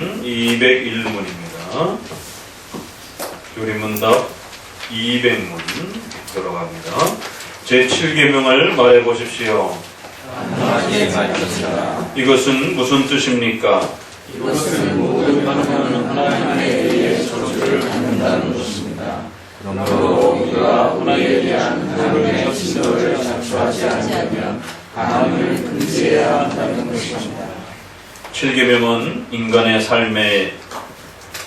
201문입니다. 교리문답 200문 들어갑니다. 제7계명을 말해보십시오. 이것은 무슨 뜻입니까? 이것은 모든 만물은 하나님에 의해 저주를 받는다는 것입니다. 그러므로 우리가 우리에 대한 하나님의 진노를 자초하지 않으려면 하나님을 금지해야 한다는 것입니다. 7계명은 인간의 삶에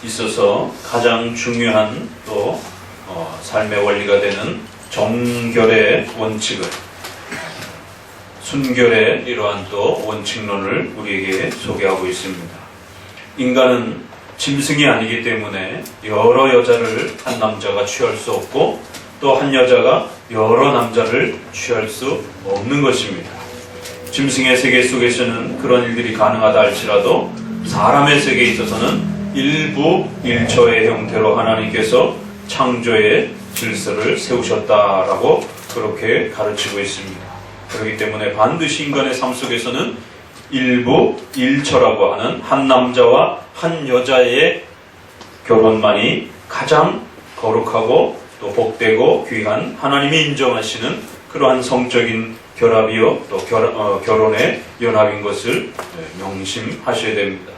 있어서 가장 중요한 또 삶의 원리가 되는 정결의 원칙을, 순결의 이러한 또 원칙론을 우리에게 소개하고 있습니다. 인간은 짐승이 아니기 때문에 여러 여자를 한 남자가 취할 수 없고 또 한 여자가 여러 남자를 취할 수 없는 것입니다. 짐승의 세계 속에서는 그런 일들이 가능하다 할지라도 사람의 세계에 있어서는 일부 일처의 형태로 하나님께서 창조의 질서를 세우셨다라고 그렇게 가르치고 있습니다. 그렇기 때문에 반드시 인간의 삶 속에서는 일부 일처라고 하는 한 남자와 한 여자의 결혼만이 가장 거룩하고 또 복되고 귀한 하나님이 인정하시는 그러한 성적인 결합이요 또 결혼의 연합인 것을 명심하셔야 됩니다.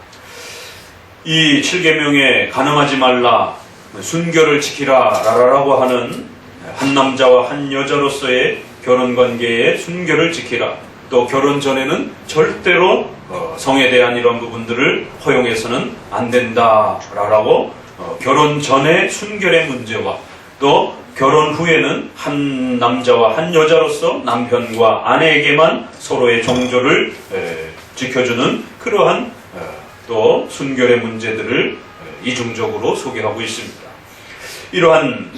이 7계명에 간음하지 말라, 순결을 지키라 라라고 하는 한 남자와 한 여자로서의 결혼관계의 순결을 지키라, 또 결혼 전에는 절대로 성에 대한 이런 부분들을 허용해서는 안 된다라고 결혼 전의 순결의 문제와 또 결혼 후에는 한 남자와 한 여자로서 남편과 아내에게만 서로의 정조를 지켜주는 그러한 또 순결의 문제들을 이중적으로 소개하고 있습니다. 이러한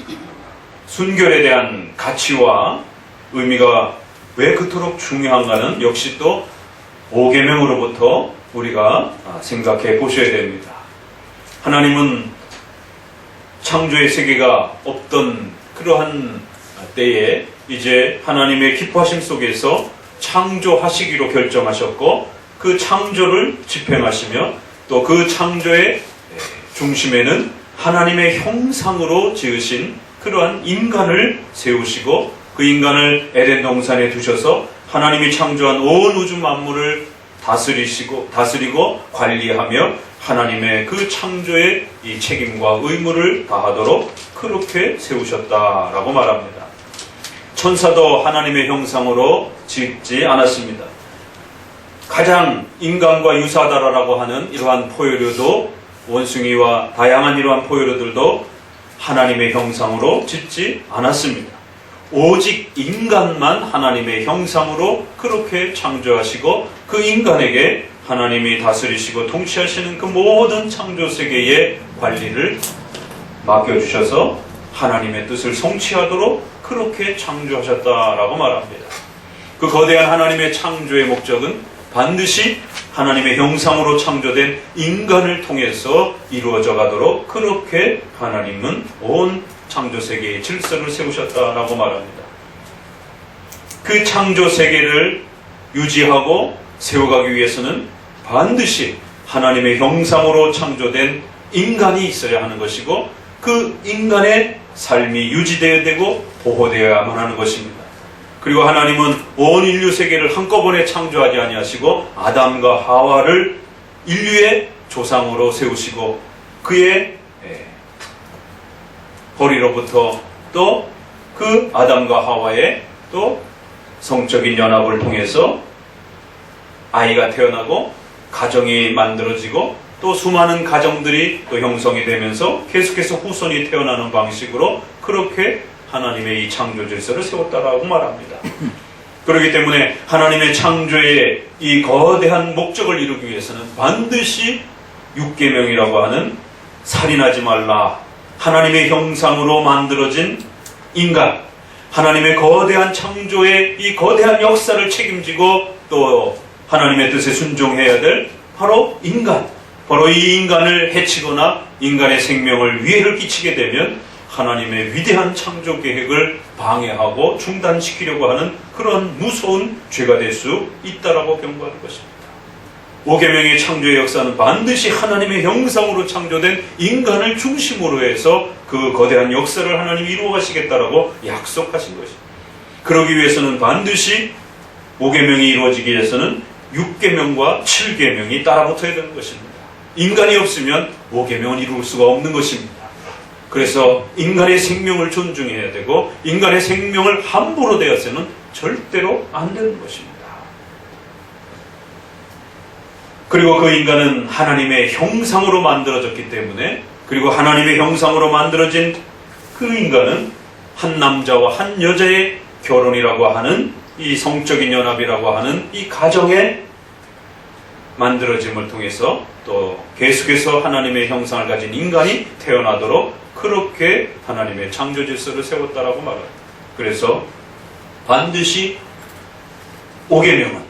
순결에 대한 가치와 의미가 왜 그토록 중요한가는 역시 또 5계명으로부터 우리가 생각해 보셔야 됩니다. 하나님은 창조의 세계가 없던 그러한 때에 이제 하나님의 기뻐하심 속에서 창조하시기로 결정하셨고 그 창조를 집행하시며 또 그 창조의 중심에는 하나님의 형상으로 지으신 그러한 인간을 세우시고 그 인간을 에덴 동산에 두셔서 하나님이 창조한 온 우주 만물을 다스리고 관리하며 하나님의 그 창조의 이 책임과 의무를 다하도록 그렇게 세우셨다라고 말합니다. 천사도 하나님의 형상으로 짓지 않았습니다. 가장 인간과 유사하다라고 하는 이러한 포유류도, 원숭이와 다양한 이러한 포유류들도 하나님의 형상으로 짓지 않았습니다. 오직 인간만 하나님의 형상으로 그렇게 창조하시고 그 인간에게 하나님이 다스리시고 통치하시는 그 모든 창조세계의 관리를 맡겨주셔서 하나님의 뜻을 성취하도록 그렇게 창조하셨다라고 말합니다. 그 거대한 하나님의 창조의 목적은 반드시 하나님의 형상으로 창조된 인간을 통해서 이루어져 가도록 그렇게 하나님은 온 창조세계의 질서를 세우셨다라고 말합니다. 그 창조세계를 유지하고 세워가기 위해서는 반드시 하나님의 형상으로 창조된 인간이 있어야 하는 것이고 그 인간의 삶이 유지되어야 되고 보호되어야만 하는 것입니다. 그리고 하나님은 온 인류 세계를 한꺼번에 창조하지 아니하시고 아담과 하와를 인류의 조상으로 세우시고 그의 허리로부터 또 그 아담과 하와의 또 성적인 연합을 통해서 아이가 태어나고 가정이 만들어지고 또 수많은 가정들이 또 형성이 되면서 계속해서 후손이 태어나는 방식으로 그렇게 하나님의 이 창조 질서를 세웠다라고 말합니다. 그렇기 때문에 하나님의 창조의 이 거대한 목적을 이루기 위해서는 반드시 6계명이라고 하는 살인하지 말라, 하나님의 형상으로 만들어진 인간, 하나님의 거대한 창조의 이 거대한 역사를 책임지고 또 하나님의 뜻에 순종해야 될 바로 인간, 바로 이 인간을 해치거나 인간의 생명을 위해를 끼치게 되면 하나님의 위대한 창조 계획을 방해하고 중단시키려고 하는 그런 무서운 죄가 될 수 있다라고 경고하는 것입니다. 오계명의 창조의 역사는 반드시 하나님의 형상으로 창조된 인간을 중심으로 해서 그 거대한 역사를 하나님이 이루어 가시겠다라고 약속하신 것입니다. 그러기 위해서는 반드시 오계명이 이루어지기 위해서는 6계명과 7계명이 따라붙어야 되는 것입니다. 인간이 없으면 오계명은 이룰 수가 없는 것입니다. 그래서 인간의 생명을 존중해야 되고 인간의 생명을 함부로 대해서는 절대로 안 되는 것입니다. 그리고 그 인간은 하나님의 형상으로 만들어졌기 때문에, 그리고 하나님의 형상으로 만들어진 그 인간은 한 남자와 한 여자의 결혼이라고 하는 이 성적인 연합이라고 하는 이 가정의 만들어짐을 통해서 또 계속해서 하나님의 형상을 가진 인간이 태어나도록 그렇게 하나님의 창조 질서를 세웠다라고 말합니다. 그래서 반드시 오계명은,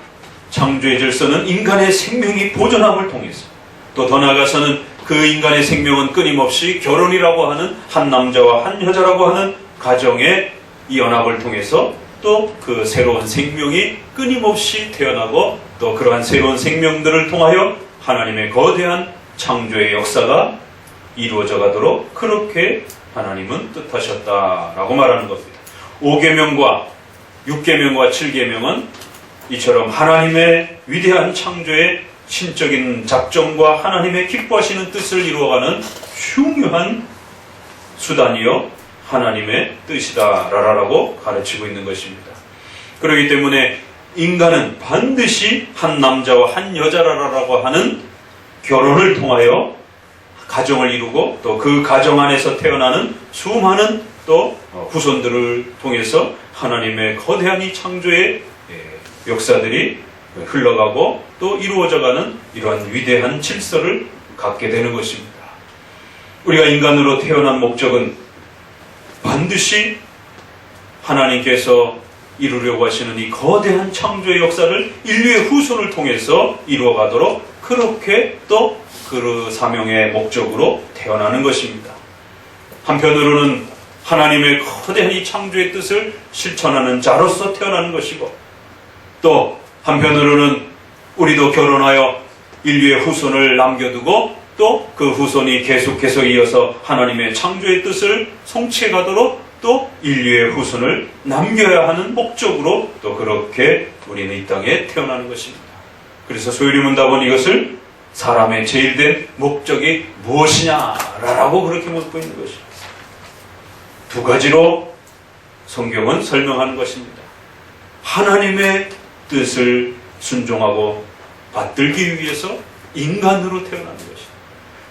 창조의 질서는 인간의 생명이 보존함을 통해서, 또 더 나아가서는 그 인간의 생명은 끊임없이 결혼이라고 하는 한 남자와 한 여자라고 하는 가정의 이 연합을 통해서 또 그 새로운 생명이 끊임없이 태어나고 또 그러한 새로운 생명들을 통하여 하나님의 거대한 창조의 역사가 이루어져 가도록 그렇게 하나님은 뜻하셨다라고 말하는 겁니다. 5계명과 6계명과 7계명은 이처럼 하나님의 위대한 창조의 신적인 작정과 하나님의 기뻐하시는 뜻을 이루어가는 중요한 수단이요 하나님의 뜻이다라고 가르치고 있는 것입니다. 그렇기 때문에 인간은 반드시 한 남자와 한 여자라고 하는 결혼을 통하여 가정을 이루고 또 그 가정 안에서 태어나는 수많은 또 후손들을 통해서 하나님의 거대한 이 창조의 역사들이 흘러가고 또 이루어져가는 이러한 위대한 질서를 갖게 되는 것입니다. 우리가 인간으로 태어난 목적은 반드시 하나님께서 이루려고 하시는 이 거대한 창조의 역사를 인류의 후손을 통해서 이루어가도록 그렇게 또 그 사명의 목적으로 태어나는 것입니다. 한편으로는 하나님의 거대한 이 창조의 뜻을 실천하는 자로서 태어나는 것이고, 또 한편으로는 우리도 결혼하여 인류의 후손을 남겨두고 또 그 후손이 계속해서 이어서 하나님의 창조의 뜻을 성취해 가도록 또 인류의 후손을 남겨야 하는 목적으로 또 그렇게 우리는 이 땅에 태어나는 것입니다. 그래서 소유리 문답은 이것을 사람의 제일된 목적이 무엇이냐라고 그렇게 묻고 있는 것입니다. 두 가지로 성경은 설명하는 것입니다. 하나님의 뜻을 순종하고 받들기 위해서 인간으로 태어나는 것입니다.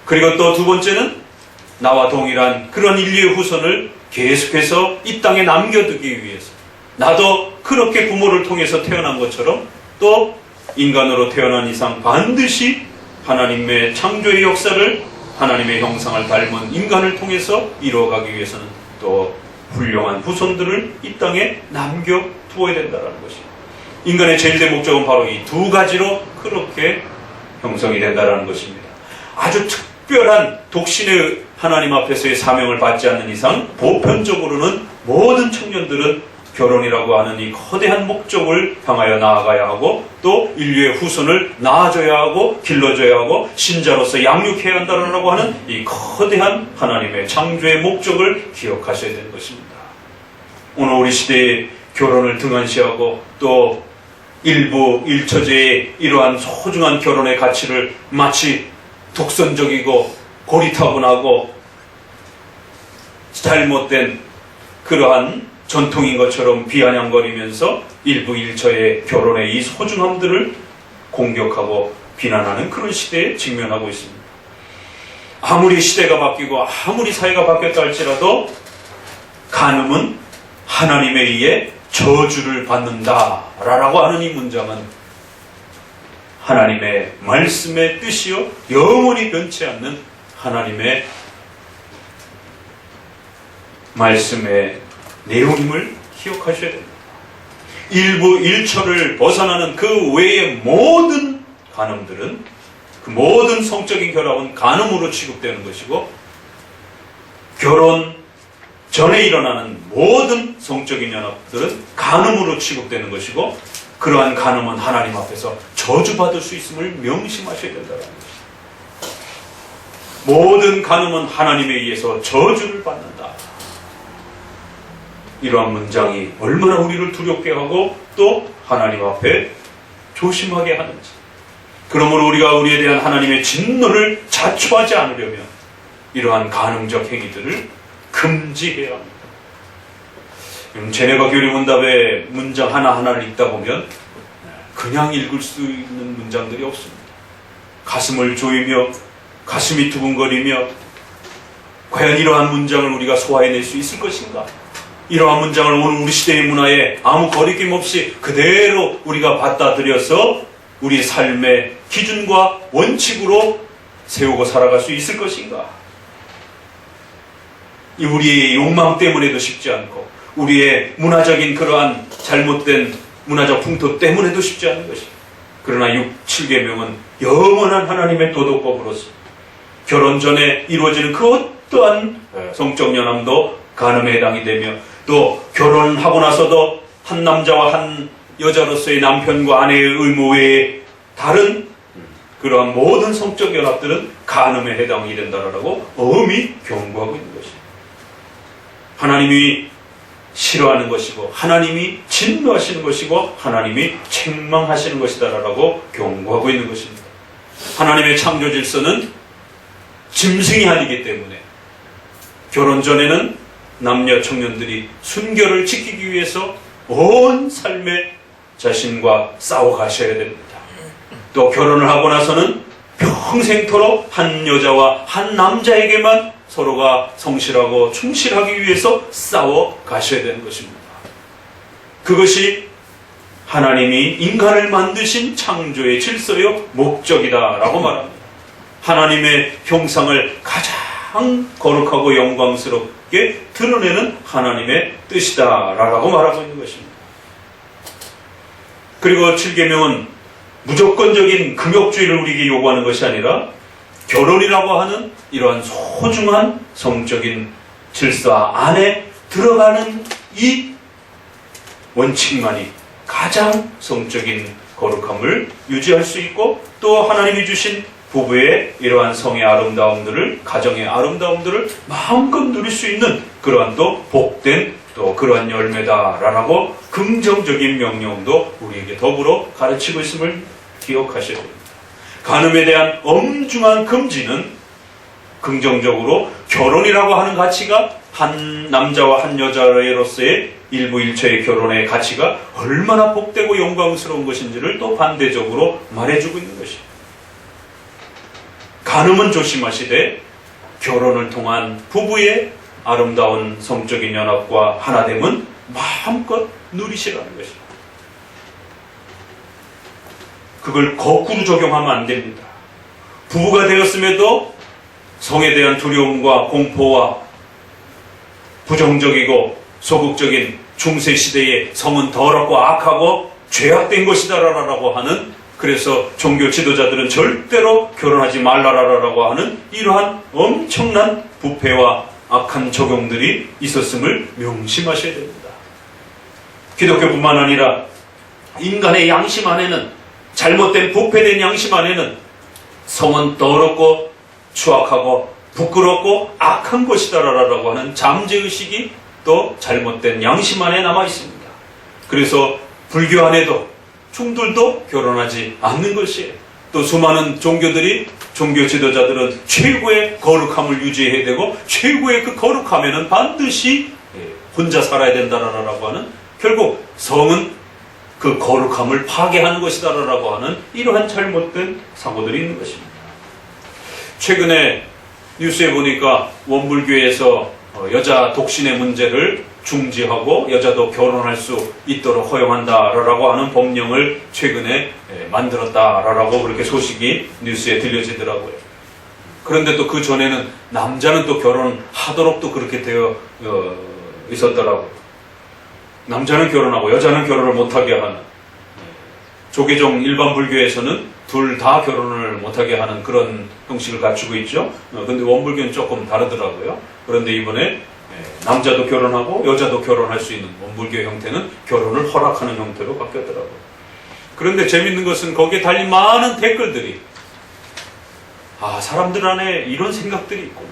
그리고 또 두 번째는 나와 동일한 그런 인류의 후손을 계속해서 이 땅에 남겨두기 위해서, 나도 그렇게 부모를 통해서 태어난 것처럼 또 인간으로 태어난 이상 반드시 하나님의 창조의 역사를, 하나님의 형상을 닮은 인간을 통해서 이루어가기 위해서는 또 훌륭한 후손들을 이 땅에 남겨두어야 된다는 것입니다. 인간의 제일된 목적은 바로 이 두 가지로 그렇게 형성이 된다는 것입니다. 아주 특별한 독신의 하나님 앞에서의 사명을 받지 않는 이상 보편적으로는 모든 청년들은 결혼이라고 하는 이 거대한 목적을 향하여 나아가야 하고 또 인류의 후손을 낳아줘야 하고 길러줘야 하고 신자로서 양육해야 한다라고 하는 이 거대한 하나님의 창조의 목적을 기억하셔야 되는 것입니다. 오늘 우리 시대에 결혼을 등한시하고 또 일부 일처제의 이러한 소중한 결혼의 가치를 마치 독선적이고 고리타분하고 잘못된 그러한 전통인 것처럼 비아냥거리면서 일부 일처의 결혼의 이 소중함들을 공격하고 비난하는 그런 시대에 직면하고 있습니다. 아무리 시대가 바뀌고 아무리 사회가 바뀌었다 할지라도 간음은 하나님에 의해 저주를 받는다라고 하는 이 문장은 하나님의 말씀의 뜻이요 영원히 변치 않는 하나님의 말씀의 내용임을 기억하셔야 됩니다. 일부 일처를 벗어나는 그 외의 모든 간음들은, 그 모든 성적인 결합은 간음으로 취급되는 것이고, 결혼 전에 일어나는 모든 성적인 연합들은 간음으로 취급되는 것이고, 그러한 간음은 하나님 앞에서 저주받을 수 있음을 명심하셔야 된다는 것입니다. 모든 간음은 하나님에 의해서 저주를 받는다. 이러한 문장이 얼마나 우리를 두렵게 하고 또 하나님 앞에 조심하게 하는지. 그러므로 우리가 우리에 대한 하나님의 진노를 자초하지 않으려면 이러한 간음적 행위들을 금지해야 합니다. 제네바 교리문답의 문장 하나하나를 읽다 보면 그냥 읽을 수 있는 문장들이 없습니다. 가슴을 조이며 가슴이 두근거리며, 과연 이러한 문장을 우리가 소화해낼 수 있을 것인가? 이러한 문장을 오늘 우리 시대의 문화에 아무 거리낌 없이 그대로 우리가 받아들여서 우리 삶의 기준과 원칙으로 세우고 살아갈 수 있을 것인가? 우리의 욕망 때문에도 쉽지 않고, 우리의 문화적인 그러한 잘못된 문화적 풍토 때문에도 쉽지 않은 것이. 그러나 6, 7계명은 영원한 하나님의 도덕법으로서 결혼 전에 이루어지는 그 어떠한 성적 연함도 간음에 해당이 되며, 또 결혼하고 나서도 한 남자와 한 여자로서의 남편과 아내의 의무 외에 다른 그러한 모든 성적 연합들은 간음에 해당이 된다라고 엄히 경고하고 있는 것입니다. 하나님이 싫어하는 것이고, 하나님이 진노하시는 것이고, 하나님이 책망하시는 것이다라고 경고하고 있는 것입니다. 하나님의 창조 질서는 짐승이 아니기 때문에 결혼 전에는 남녀 청년들이 순결을 지키기 위해서 온 삶에 자신과 싸워 가셔야 됩니다. 또 결혼을 하고 나서는 평생토록 한 여자와 한 남자에게만 서로가 성실하고 충실하기 위해서 싸워 가셔야 되는 것입니다. 그것이 하나님이 인간을 만드신 창조의 질서요 목적이다라고 말합니다. 하나님의 형상을 가장 거룩하고 영광스럽게 드러내는 하나님의 뜻이다라고 말하고 있는 것입니다. 그리고 7계명은 무조건적인 금욕주의를 우리에게 요구하는 것이 아니라 결혼이라고 하는 이러한 소중한 성적인 질서 안에 들어가는 이 원칙만이 가장 성적인 거룩함을 유지할 수 있고, 또 하나님이 주신 부부의 이러한 성의 아름다움들을, 가정의 아름다움들을 마음껏 누릴 수 있는 그러한 또 복된 또 그러한 열매다라고 긍정적인 명령도 우리에게 더불어 가르치고 있음을 기억하셔야 됩니다. 간음에 대한 엄중한 금지는 긍정적으로 결혼이라고 하는 가치가 한 남자와 한 여자로서의 일부 일체의 결혼의 가치가 얼마나 복되고 영광스러운 것인지를 또 반대적으로 말해주고 있는 것입니다. 간음은 조심하시되 결혼을 통한 부부의 아름다운 성적인 연합과 하나됨은 마음껏 누리시라는 것입니다. 그걸 거꾸로 적용하면 안 됩니다. 부부가 되었음에도 성에 대한 두려움과 공포와 부정적이고 소극적인 중세시대에 성은 더럽고 악하고 죄악된 것이다라고 하는, 그래서 종교 지도자들은 절대로 결혼하지 말라라고 하는 이러한 엄청난 부패와 악한 적용들이 있었음을 명심하셔야 됩니다. 기독교뿐만 아니라 인간의 양심 안에는, 잘못된 부패된 양심 안에는 성은 더럽고 추악하고 부끄럽고 악한 것이다라고 하는 잠재의식이 또 잘못된 양심 안에 남아 있습니다. 그래서 불교 안에도 중들도 결혼하지 않는 것이에요. 또 수많은 종교들이, 종교 지도자들은 최고의 거룩함을 유지해야 되고 최고의 그 거룩함에는 반드시 혼자 살아야 된다라고 하는, 결국 성은 그 거룩함을 파괴하는 것이다라고 하는 이러한 잘못된 사고들이 있는 것입니다. 최근에 뉴스에 보니까 원불교에서 여자 독신의 문제를 중지하고 여자도 결혼할 수 있도록 허용한다라고 하는 법령을 최근에 만들었다라고 그렇게 소식이 뉴스에 들려지더라고요. 그런데 또 그 전에는 남자는 또 결혼하도록 또 그렇게 되어 있었더라고요. 남자는 결혼하고 여자는 결혼을 못하게 하는, 조계종 일반 불교에서는 둘 다 결혼을 못하게 하는 그런 형식을 갖추고 있죠. 근데 원불교는 조금 다르더라고요. 그런데 이번에 남자도 결혼하고 여자도 결혼할 수 있는 물교 형태는 결혼을 허락하는 형태로 바뀌었더라고요. 그런데 재밌는 것은 거기에 달린 많은 댓글들이 사람들 안에 이런 생각들이 있구나.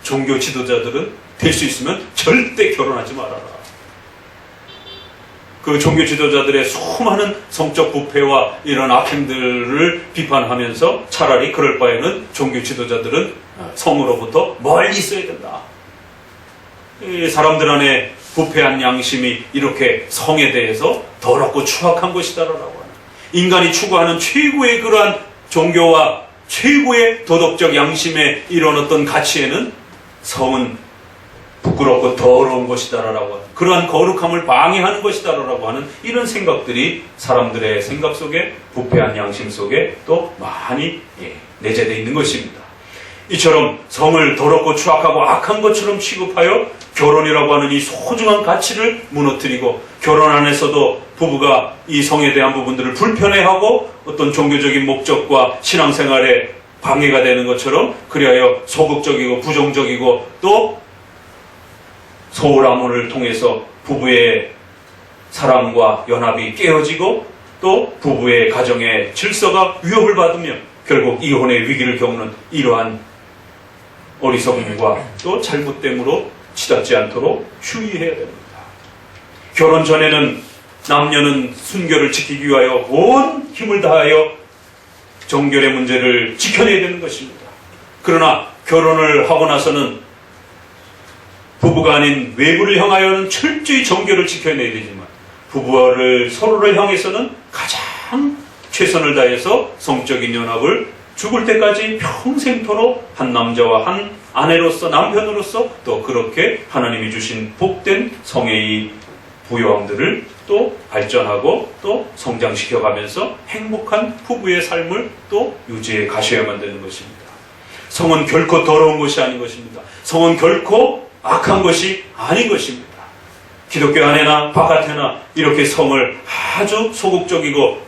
종교 지도자들은 될 수 있으면 절대 결혼하지 말아라. 그 종교 지도자들의 수많은 성적 부패와 이런 악행들을 비판하면서 차라리 그럴 바에는 종교 지도자들은 성으로부터 멀리 있어야 된다. 이 사람들 안에 부패한 양심이 이렇게 성에 대해서 더럽고 추악한 것이다라고 하는, 인간이 추구하는 최고의 그러한 종교와 최고의 도덕적 양심의 이런 어떤 가치에는 성은 부끄럽고 더러운 것이다라고 하는, 그러한 거룩함을 방해하는 것이다라고 하는 이런 생각들이 사람들의 생각 속에, 부패한 양심 속에 또 많이 내재되어 있는 것입니다. 이처럼 성을 더럽고 추악하고 악한 것처럼 취급하여 결혼이라고 하는 이 소중한 가치를 무너뜨리고, 결혼 안에서도 부부가 이 성에 대한 부분들을 불편해하고 어떤 종교적인 목적과 신앙생활에 방해가 되는 것처럼 그리하여 소극적이고 부정적이고 또 소홀함을 통해서 부부의 사랑과 연합이 깨어지고 또 부부의 가정의 질서가 위협을 받으며 결국 이혼의 위기를 겪는 이러한 어리석음과 또 잘못됨으로 치닫지 않도록 주의해야 됩니다. 결혼 전에는 남녀는 순결을 지키기 위하여 온 힘을 다하여 정결의 문제를 지켜내야 되는 것입니다. 그러나 결혼을 하고 나서는 부부가 아닌 외부를 향하여는 철저히 정결을 지켜내야 되지만 부부를 서로를 향해서는 가장 최선을 다해서 성적인 연합을 죽을 때까지 평생토록 한 남자와 한 아내로서, 남편으로서 또 그렇게 하나님이 주신 복된 성의 부요함들을 또 발전하고 또 성장시켜가면서 행복한 부부의 삶을 또 유지해 가셔야만 되는 것입니다. 성은 결코 더러운 것이 아닌 것입니다. 성은 결코 악한 것이 아닌 것입니다. 기독교 안에나 바깥에나 이렇게 성을 아주 소극적이고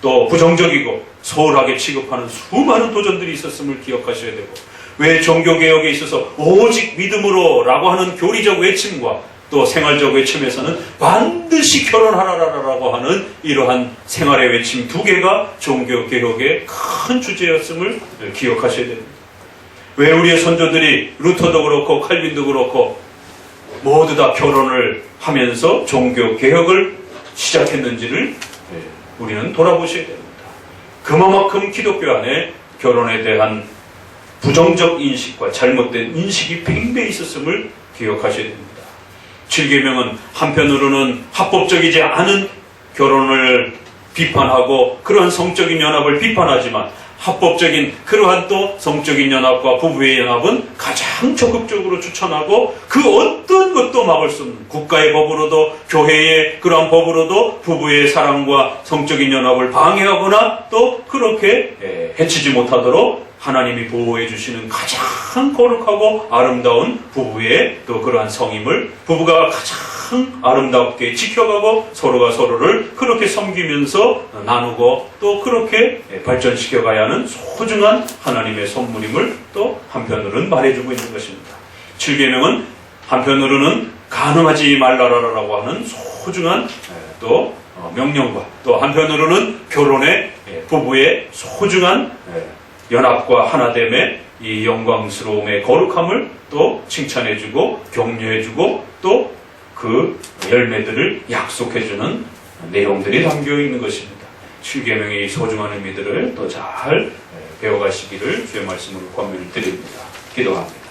또 부정적이고 소홀하게 취급하는 수많은 도전들이 있었음을 기억하셔야 되고, 왜 종교개혁에 있어서 오직 믿음으로 라고 하는 교리적 외침과 또 생활적 외침에서는 반드시 결혼하라라고 하는 이러한 생활의 외침 두 개가 종교개혁의 큰 주제였음을 기억하셔야 됩니다. 왜 우리의 선조들이 루터도 그렇고 칼빈도 그렇고 모두 다 결혼을 하면서 종교개혁을 시작했는지를 우리는 돌아보셔야 됩니다. 그만큼 기독교 안에 결혼에 대한 부정적 인식과 잘못된 인식이 팽배해 있었음을 기억하셔야 됩니다. 7계명은 한편으로는 합법적이지 않은 결혼을 비판하고 그러한 성적인 연합을 비판하지만 합법적인 그러한 또 성적인 연합과 부부의 연합은 가장 적극적으로 추천하고 그 어떤 것도 막을 수 없는 국가의 법으로도 교회의 그러한 법으로도 부부의 사랑과 성적인 연합을 방해하거나 또 그렇게 해치지 못하도록 하나님이 보호해 주시는 가장 거룩하고 아름다운 부부의 또 그러한 성임을 부부가 가장 아름답게 지켜가고 서로가 서로를 그렇게 섬기면서 나누고 또 그렇게 발전시켜 가야 하는 소중한 하나님의 선물임을 또 한편으로는 말해주고 있는 것입니다. 7계명은 한편으로는 간음하지 말라라고 하는 소중한 또 명령과 또 한편으로는 결혼의 부부의 소중한 연합과 하나됨의 이 영광스러움의 거룩함을 또 칭찬해주고 격려해주고 또 그 열매들을 약속해주는 내용들이 담겨있는 것입니다. 7계명의 소중한 의미들을 또 잘 배워가시기를 주의 말씀으로 권면을 드립니다. 기도합니다.